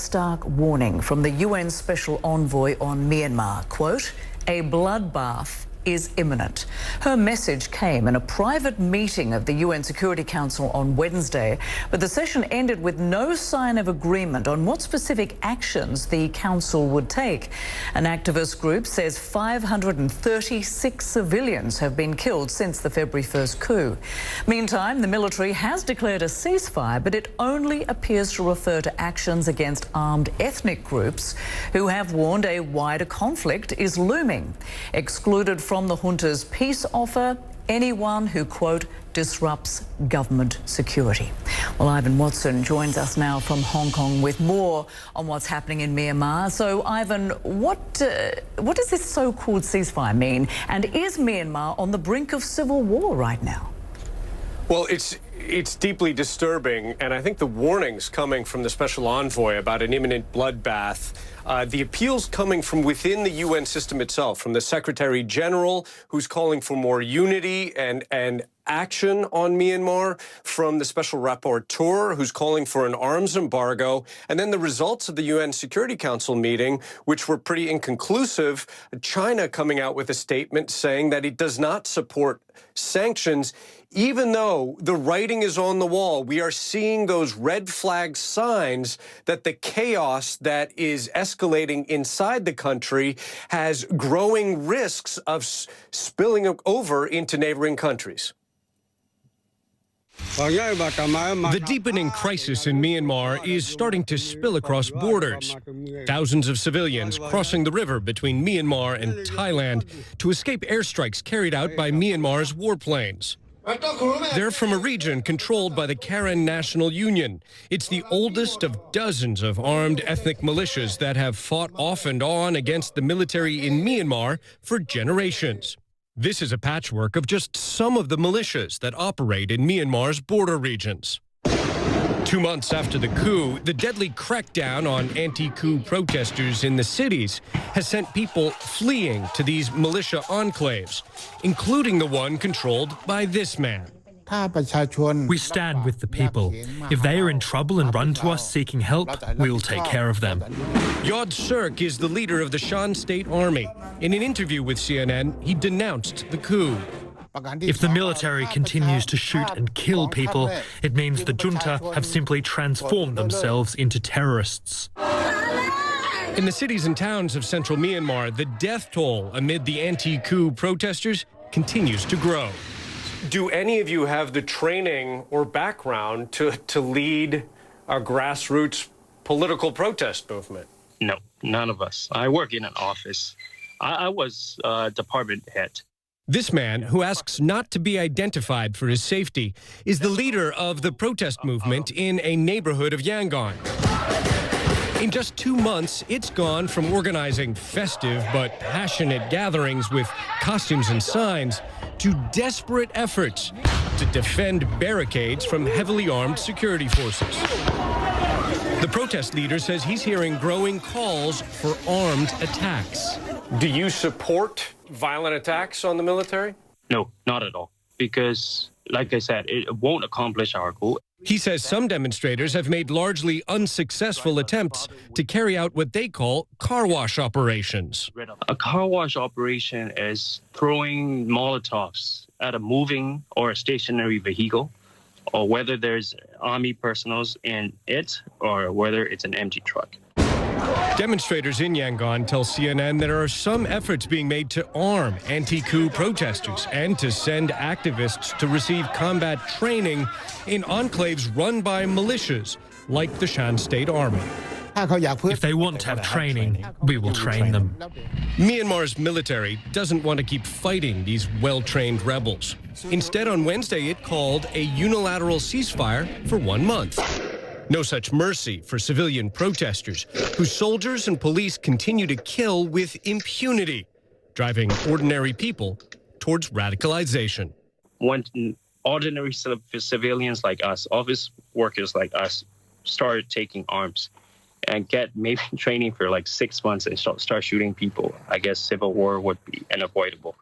stark warning from the UN Special Envoy on Myanmar. Quote, "A bloodbath is imminent." Her message came in a private meeting of the UN Security Council on Wednesday, but the session ended with no sign of agreement on what specific actions the council would take. An activist group says 536 civilians have been killed since the February 1st coup. Meantime, the military has declared a ceasefire, but it only appears to refer to actions against armed ethnic groups who have warned a wider conflict is looming. Excluded from the junta's peace offer, anyone who, quote, disrupts government security. Well, Ivan Watson joins us now from Hong Kong with more on what's happening in Myanmar. So, Ivan, what does this so-called ceasefire mean? And is Myanmar on the brink of civil war right now? Well, it's deeply disturbing, and I think the warnings coming from the special envoy about an imminent bloodbath, the appeals coming from within the UN system itself, from the Secretary General, who's calling for more unity and action on Myanmar, from the Special Rapporteur, who's calling for an arms embargo, and then the results of the UN Security Council meeting, which were pretty inconclusive. China coming out with a statement saying that it does not support sanctions, even though the writing is on the wall. We are seeing those red flag signs that the chaos that is escalating inside the country has growing risks of spilling over into neighboring countries. The deepening crisis in Myanmar is starting to spill across borders. Thousands of civilians crossing the river between Myanmar and Thailand to escape airstrikes carried out by Myanmar's warplanes. They're from a region controlled by the Karen National Union. It's the oldest of dozens of armed ethnic militias that have fought off and on against the military in Myanmar for generations. This is a patchwork of just some of the militias that operate in Myanmar's border regions. 2 months after the coup, the deadly crackdown on anti-coup protesters in the cities has sent people fleeing to these militia enclaves, including the one controlled by this man. We stand with the people. If they are in trouble and run to us seeking help, we will take care of them. Yod Sirk is the leader of the Shan State Army. In an interview with CNN, he denounced the coup. If the military continues to shoot and kill people, it means the junta have simply transformed themselves into terrorists. In the cities and towns of central Myanmar, the death toll amid the anti-coup protesters continues to grow. Do any of you have the training or background to lead a grassroots political protest movement? No, none of us. I work in an office. I was department head. This man, who asks not to be identified for his safety, is the leader of the protest movement in a neighborhood of Yangon. In just 2 months, it's gone from organizing festive but passionate gatherings with costumes and signs to desperate efforts to defend barricades from heavily armed security forces. The protest leader says he's hearing growing calls for armed attacks. Do you support violent attacks on the military? No, not at all. Because, like I said, it won't accomplish our goal. He says some demonstrators have made largely unsuccessful attempts to carry out what they call car wash operations. A car wash operation is throwing Molotovs at a moving or a stationary vehicle, or whether there's army personnel in it, or whether it's an empty truck. Demonstrators in Yangon tell CNN there are some efforts being made to arm anti-coup protesters and to send activists to receive combat training in enclaves run by militias like the Shan State Army. If they want to have training, we will train them. Myanmar's military doesn't want to keep fighting these well-trained rebels. Instead, on Wednesday, it called a unilateral ceasefire for 1 month. No such mercy for civilian protesters, whose soldiers and police continue to kill with impunity, driving ordinary people towards radicalization. When ordinary civilians like us, office workers like us, start taking arms and get maybe training for like 6 months and start shooting people, I guess civil war would be unavoidable.